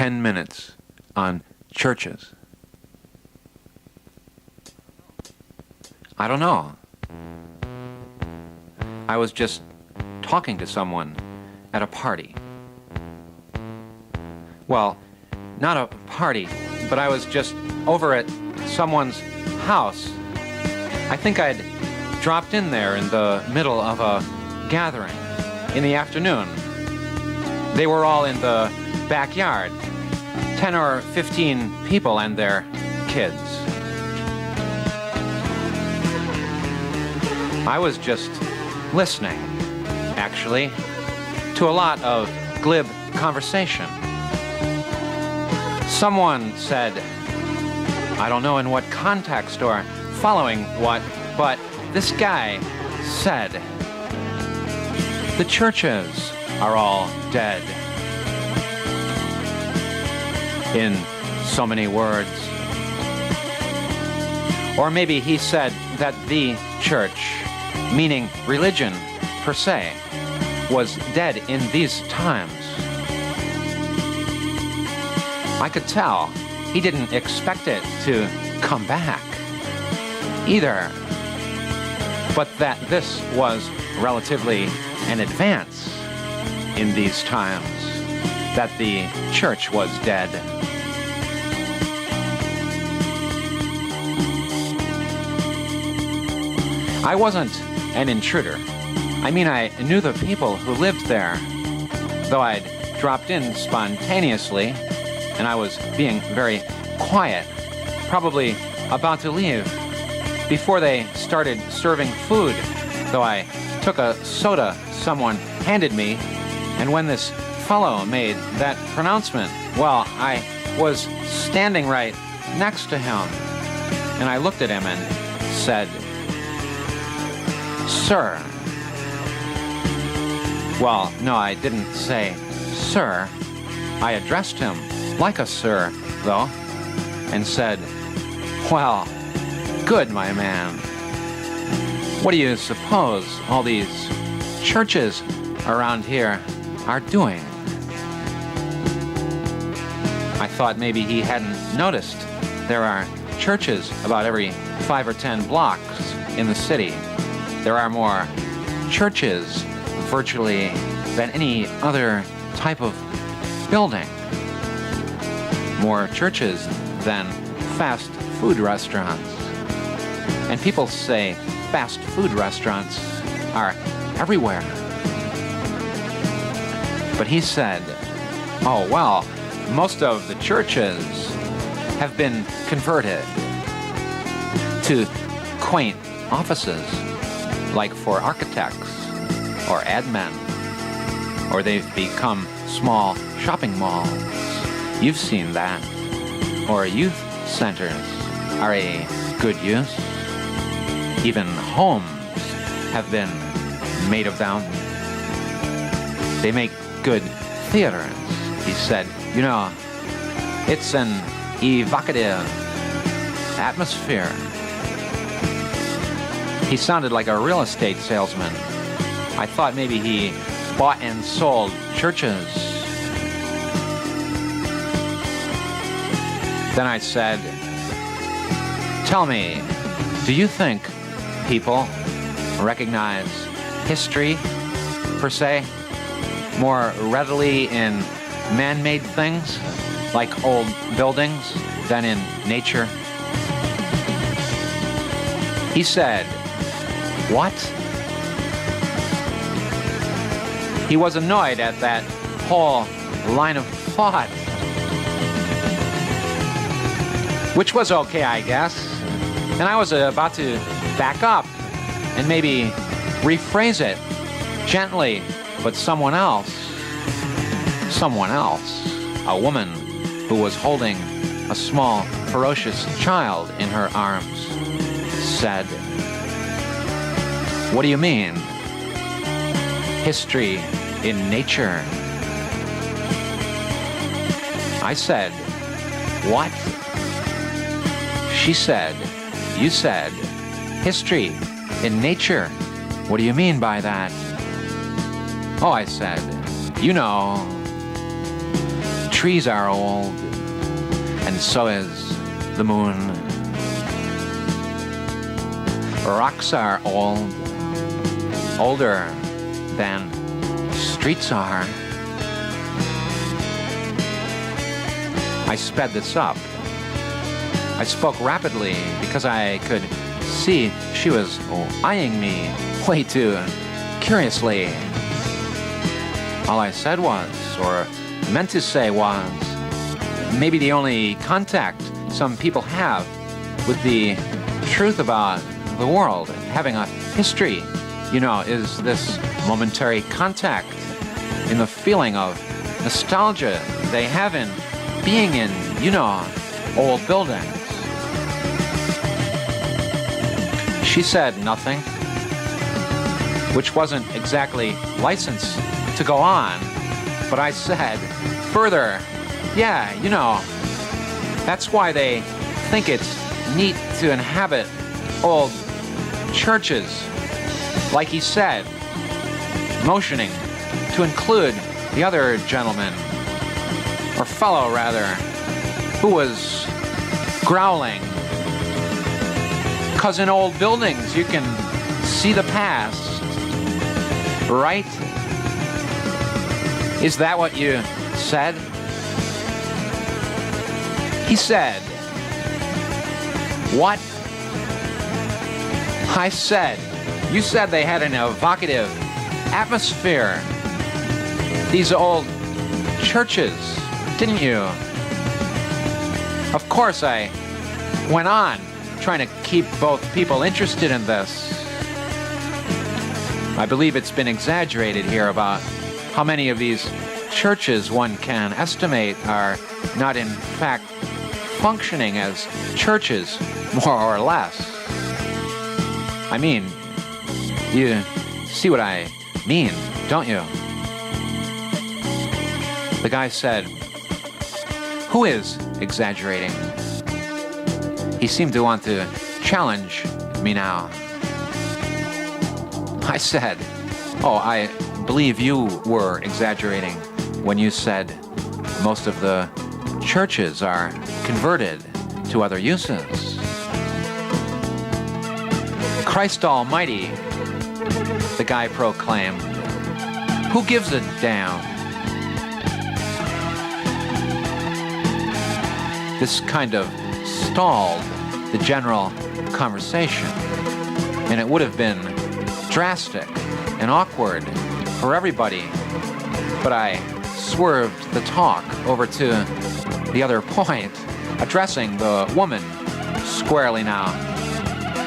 10 minutes on churches? I don't know. I was just talking to someone at a party. Well, not a party, but I was just over at someone's house. I think I'd dropped in there in the middle of a gathering in the afternoon. They were all in the backyard, 10 or 15 people and their kids. I was just listening, actually, to a lot of glib conversation. Someone said, I don't know in what context or following what, but this guy said, the churches are all dead. In so many words. Or maybe he said that the church, meaning religion per se, was dead in these times. I could tell he didn't expect it to come back either, but that this was relatively an advance in these times, that the church was dead. I wasn't an intruder. I mean, I knew the people who lived there, though I'd dropped in spontaneously, and I was being very quiet, probably about to leave, before they started serving food, though I took a soda someone handed me, and when this fellow made that pronouncement, well, I was standing right next to him, and I looked at him and said, "Sir." Well, no, I didn't say sir. I addressed him like a sir, though, and said, "Well, good, my man. What do you suppose all these churches around here are doing?" I thought maybe he hadn't noticed there are churches about every 5 or 10 blocks in the city. There are more churches virtually than any other type of building. More churches than fast food restaurants. And people say fast food restaurants are everywhere. But he said, oh, well, most of the churches have been converted to quaint offices, like for architects or admin, or they've become small shopping malls. You've seen that. Or youth centers are a good use. Even homes have been made of them. They make good theaters, he said. You know, it's an evocative atmosphere. He sounded like a real estate salesman. I thought maybe he bought and sold churches. Then I said, tell me, do you think people recognize history, per se, more readily in man-made things, like old buildings, than in nature? He said, what? He was annoyed at that whole line of thought, which was okay, I guess. And I was about to back up and maybe rephrase it gently, but someone else, a woman who was holding a small, ferocious child in her arms, said, what do you mean? History in nature. I said, what? She said, you said, history in nature. What do you mean by that? Oh, I said, you know, trees are old, and so is the moon. Rocks are old, older than streets are. I sped this up. I spoke rapidly because I could see she was eyeing me way too curiously. All I said was, or meant to say was, maybe the only contact some people have with the truth about the world, having a history, is this momentary contact in the feeling of nostalgia they have in being in, old buildings. She said nothing, which wasn't exactly license to go on, but I said further, yeah, that's why they think it's neat to inhabit old churches, like he said, motioning to include the other gentleman, or fellow rather, who was growling. 'Cause in old buildings you can see the past, right? Is that what you said? He said, what? I said, you said they had an evocative atmosphere, these old churches, didn't you? Of course, I went on, trying to keep both people interested in this. I believe it's been exaggerated here about how many of these churches one can estimate are not in fact functioning as churches, more or less. I mean, you see what I mean, don't you? The guy said, who is exaggerating? He seemed to want to challenge me now. I said, I believe you were exaggerating when you said most of the churches are converted to other uses. Christ Almighty, the guy proclaimed. Who gives a damn? This kind of stalled the general conversation, and it would have been drastic and awkward for everybody, but I swerved the talk over to the other point, addressing the woman squarely now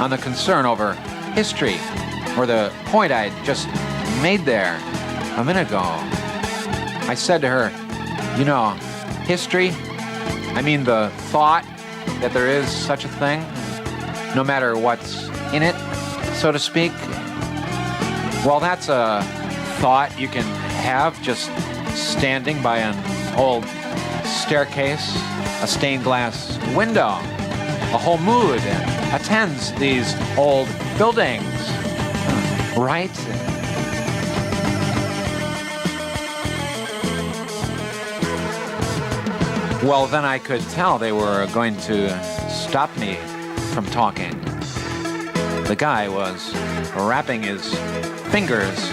on the concern over history, or the point I'd just made there a minute ago. I said to her, history, I mean the thought that there is such a thing, no matter what's in it, so to speak. Well, that's a thought you can have just standing by an old staircase, a stained glass window. A whole mood attends these old buildings, right? Well, then I could tell they were going to stop me from talking. The guy was rapping his fingers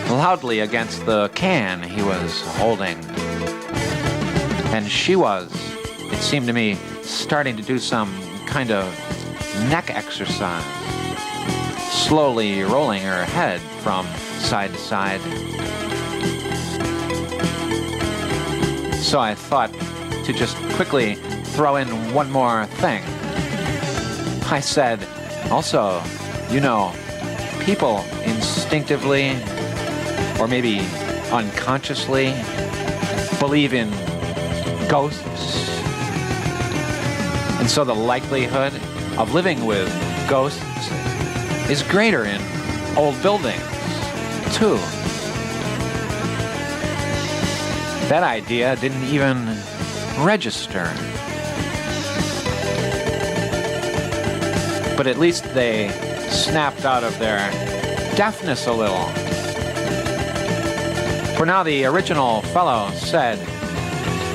loudly against the can he was holding. And she was, it seemed to me, starting to do some kind of neck exercise, slowly rolling her head from side to side. So I thought to just quickly throw in one more thing. I said, also, people instinctively, or maybe unconsciously, believe in ghosts. And so the likelihood of living with ghosts is greater in old buildings, too. That idea didn't even register. But at least they snapped out of their deafness a little. For now the original fellow said,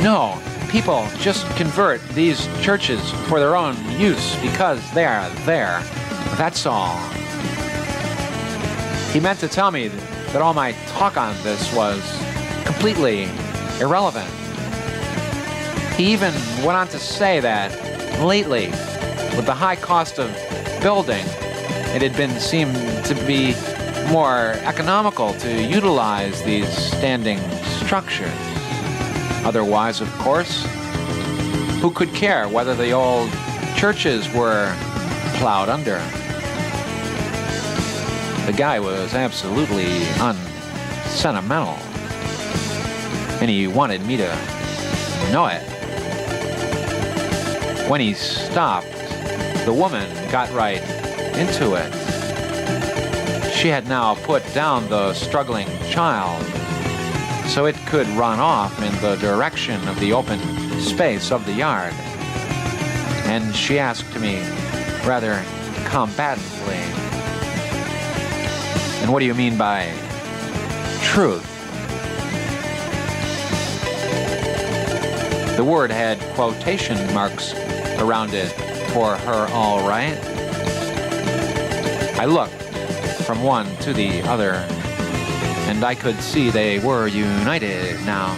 No, people just convert these churches for their own use because they are there. That's all. He meant to tell me that all my talk on this was completely irrelevant. He even went on to say that lately, with the high cost of building, it had been seemed to be more economical to utilize these standing structures. Otherwise, of course, who could care whether the old churches were plowed under? The guy was absolutely unsentimental, and he wanted me to know it. When he stopped, the woman got right into it. She had now put down the struggling child so it could run off in the direction of the open space of the yard. And she asked me rather combatantly, "And what do you mean by truth?" The word had quotation marks around it for her, all right. I looked from one to the other, and I could see they were united now.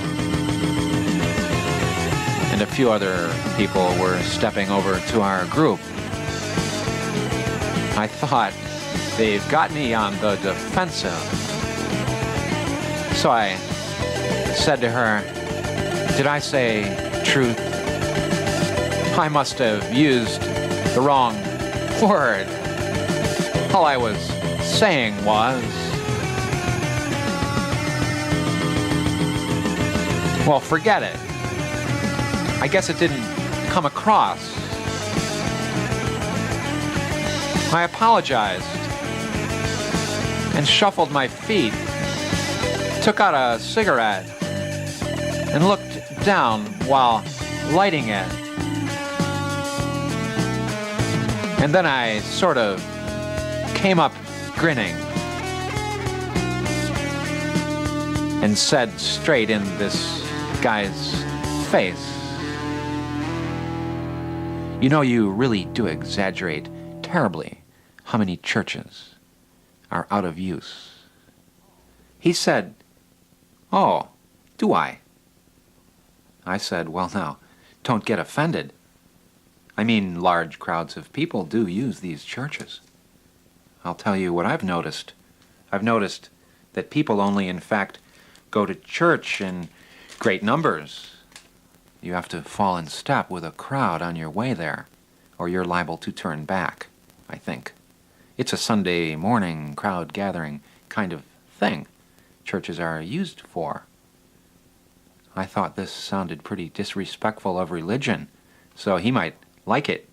And a few other people were stepping over to our group. I thought, they've got me on the defensive. So I said to her, "Did I say truth? I must have used the wrong word. All I was saying was..." Well, forget it. I guess it didn't come across. I apologized and shuffled my feet, took out a cigarette, and looked down while lighting it. And then I sort of came up grinning and said straight in this guy's face, "You know, you really do exaggerate terribly how many churches are out of use." He said, "Oh, do I?" I said, "Well, now, don't get offended. I mean, large crowds of people do use these churches. I'll tell you what I've noticed. I've noticed that people only, in fact, go to church in great numbers. You have to fall in step with a crowd on your way there, or you're liable to turn back, I think. It's a Sunday morning crowd gathering kind of thing churches are used for." I thought this sounded pretty disrespectful of religion, so he might like it.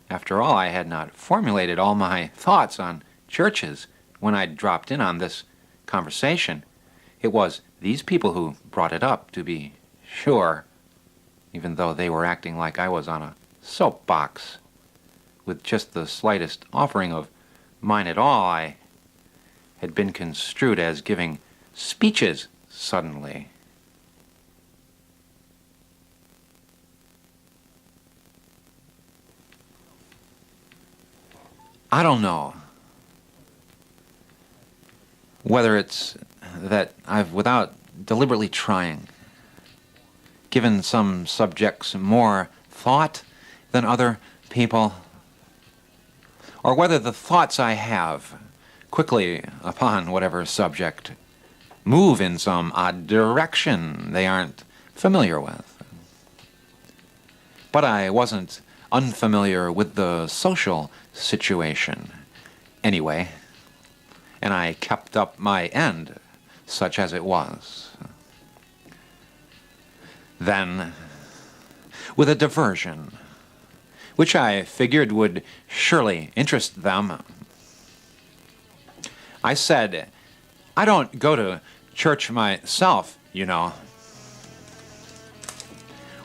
After all, I had not formulated all my thoughts on churches when I dropped in on this conversation. It was these people who brought it up, to be sure, even though they were acting like I was on a soapbox. With just the slightest offering of mine at all, I had been construed as giving speeches suddenly. I don't know whether it's that I've, without deliberately trying, given some subjects more thought than other people, or whether the thoughts I have quickly upon whatever subject move in some odd direction they aren't familiar with. But I wasn't unfamiliar with the social situation anyway, and I kept up my end, such as it was. Then, with a diversion, which I figured would surely interest them, I said, "I don't go to church myself, you know."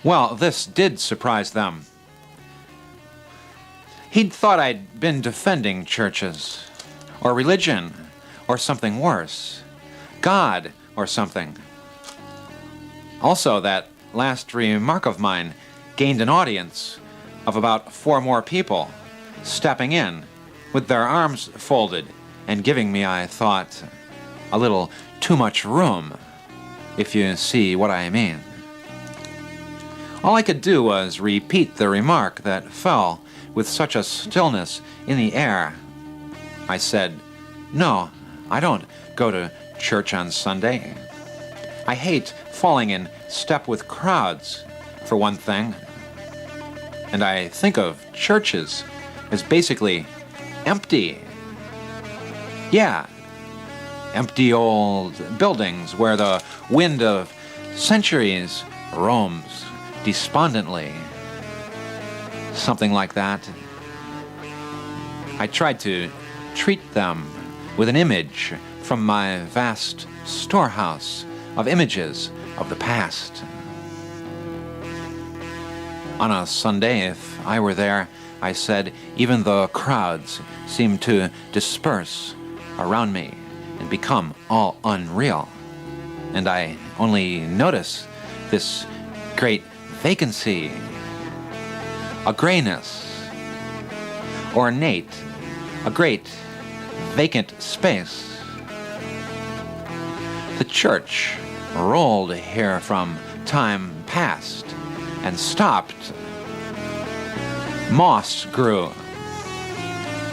Well, this did surprise them. He'd thought I'd been defending churches, or religion, or something worse, God, or something. Also, that that last remark of mine gained an audience of about 4 more people, stepping in with their arms folded and giving me, I thought, a little too much room, if you see what I mean. All I could do was repeat the remark that fell with such a stillness in the air. I said, "No, I don't go to church on Sunday. I hate falling in step with crowds, for one thing. And I think of churches as basically empty. Yeah, empty old buildings where the wind of centuries roams despondently." Something like that. I tried to treat them with an image from my vast storehouse of images of the past. On a Sunday, if I were there, I said, even the crowds seemed to disperse around me and become all unreal. And I only notice this great vacancy, a grayness, ornate, a great vacant space. The church rolled here from time past and stopped. Moss grew.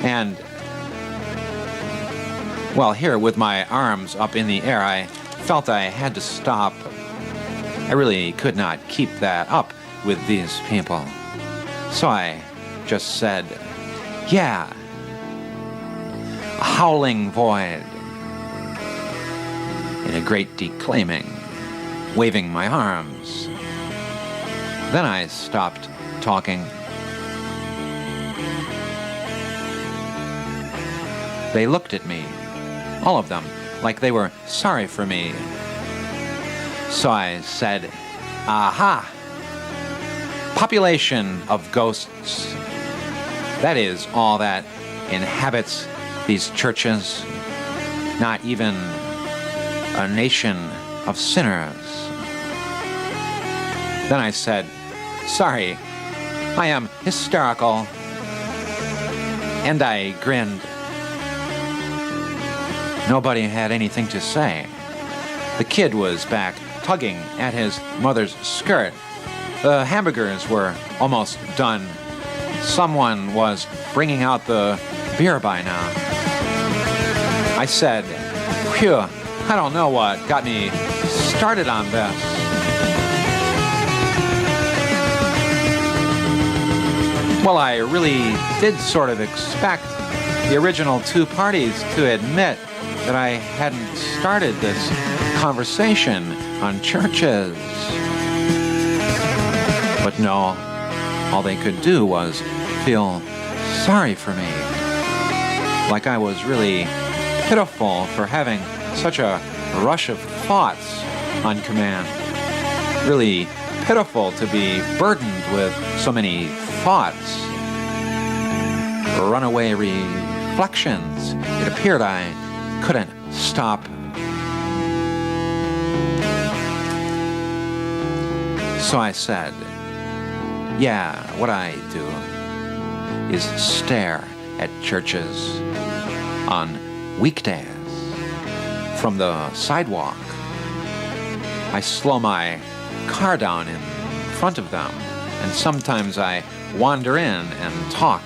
And, well, here with my arms up in the air, I felt I had to stop. I really could not keep that up with these people. So I just said, "Yeah." A howling void. In a great declaiming, waving my arms. Then I stopped talking. They looked at me, all of them, like they were sorry for me. So I said, "Aha! Population of ghosts. That is all that inhabits these churches. Not even a nation of sinners." Then I said, "Sorry, I am hysterical." And I grinned. Nobody had anything to say. The kid was back tugging at his mother's skirt. The hamburgers were almost done. Someone was bringing out the beer by now. I said, "Phew, I don't know what got me started on this." Well, I really did sort of expect the original 2 parties to admit that I hadn't started this conversation on churches. But no, all they could do was feel sorry for me. Like I was really pitiful for having such a rush of thoughts on command. Really pitiful to be burdened with so many thoughts. Runaway reflections. It appeared I couldn't stop. So I said, "Yeah, what I do is stare at churches on weekdays from the sidewalk. I slow my car down in front of them, and sometimes I wander in and talk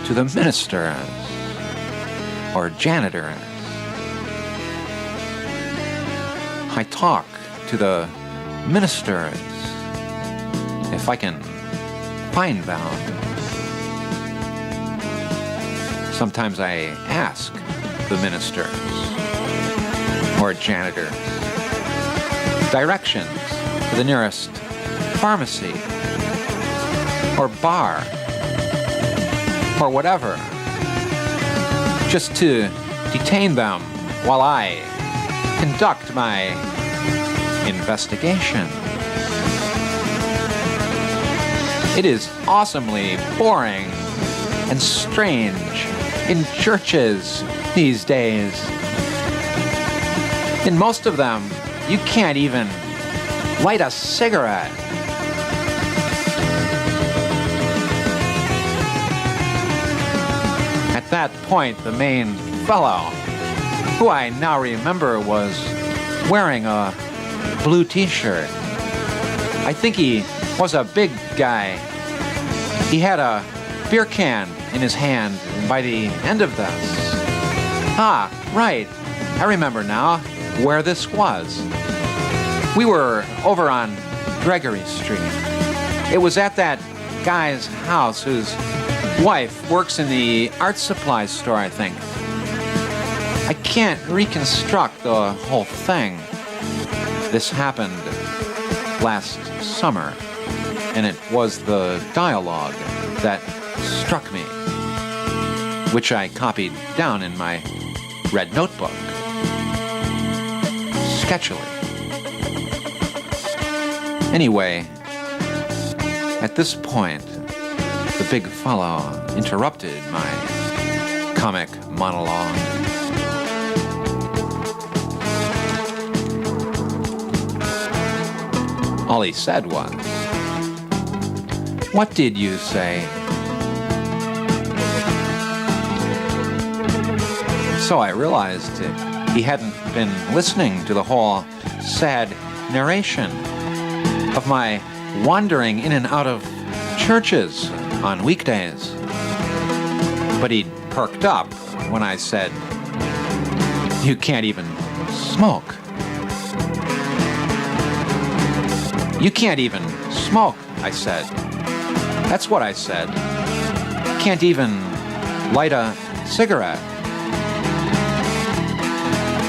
to the ministers or janitors. I talk to the ministers if I can find them. Sometimes I ask the ministers or janitors directions to the nearest pharmacy or bar or whatever, just to detain them while I conduct my investigation. It is awesomely boring and strange in churches these days. In most of them, you can't even light a cigarette. At that point, the main fellow, who I now remember was wearing a blue t-shirt. I think he was a big guy. He had a beer can in his hand, and by the end of this... Ah, right. I remember now where this was. We were over on Gregory Street. It was at that guy's house whose wife works in the art supply store, I think. I can't reconstruct the whole thing. This happened last summer, and it was the dialogue that struck me, which I copied down in my red notebook, sketchily. Anyway, at this point, the big fellow interrupted my comic monologue. All he said was, "What did you say?" So I realized he hadn't been listening to the whole sad narration of my wandering in and out of churches on weekdays. But he'd perked up when I said, "You can't even smoke." "You can't even smoke," I said. That's what I said. Can't even light a cigarette.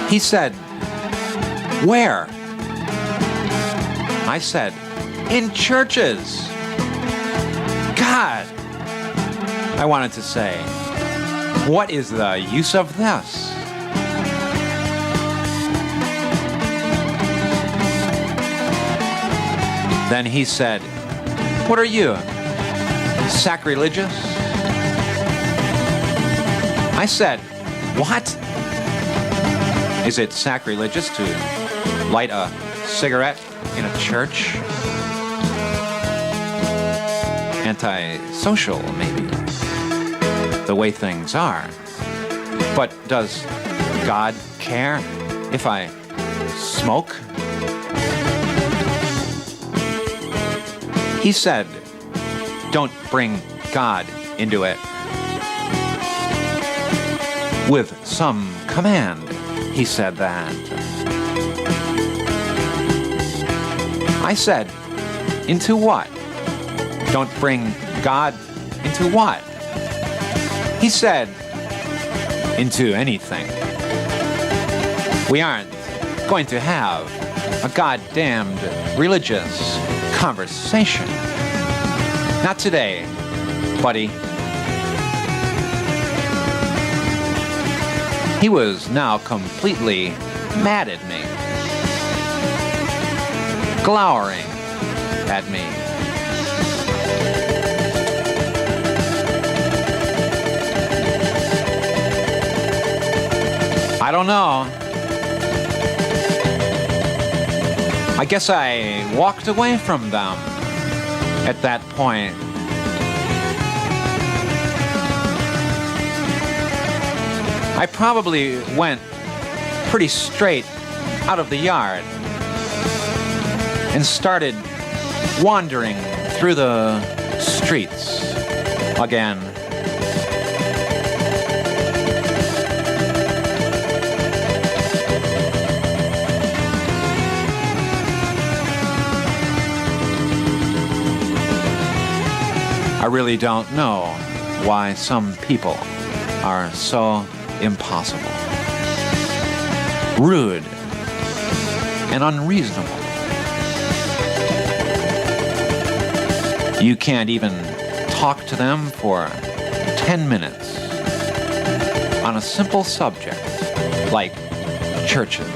He said, "Where?" I said, "In churches." God, I wanted to say, what is the use of this? Then he said, "What are you, sacrilegious?" I said, "What? Is it sacrilegious to light a cigarette in a church?" Antisocial, maybe, the way things are. But does God care if I smoke? He said, "Don't bring God into it." With some command, he said that. I said, "Into what? Don't bring God into what?" He said, "Into anything. We aren't going to have a goddamned religious conversation. Not today, buddy." He was now completely mad at me, glowering at me. I don't know. I guess I walked away from them at that point. I probably went pretty straight out of the yard and started wandering through the streets again. I really don't know why some people are so impossible, rude, and unreasonable. You can't even talk to them for 10 minutes on a simple subject like churches.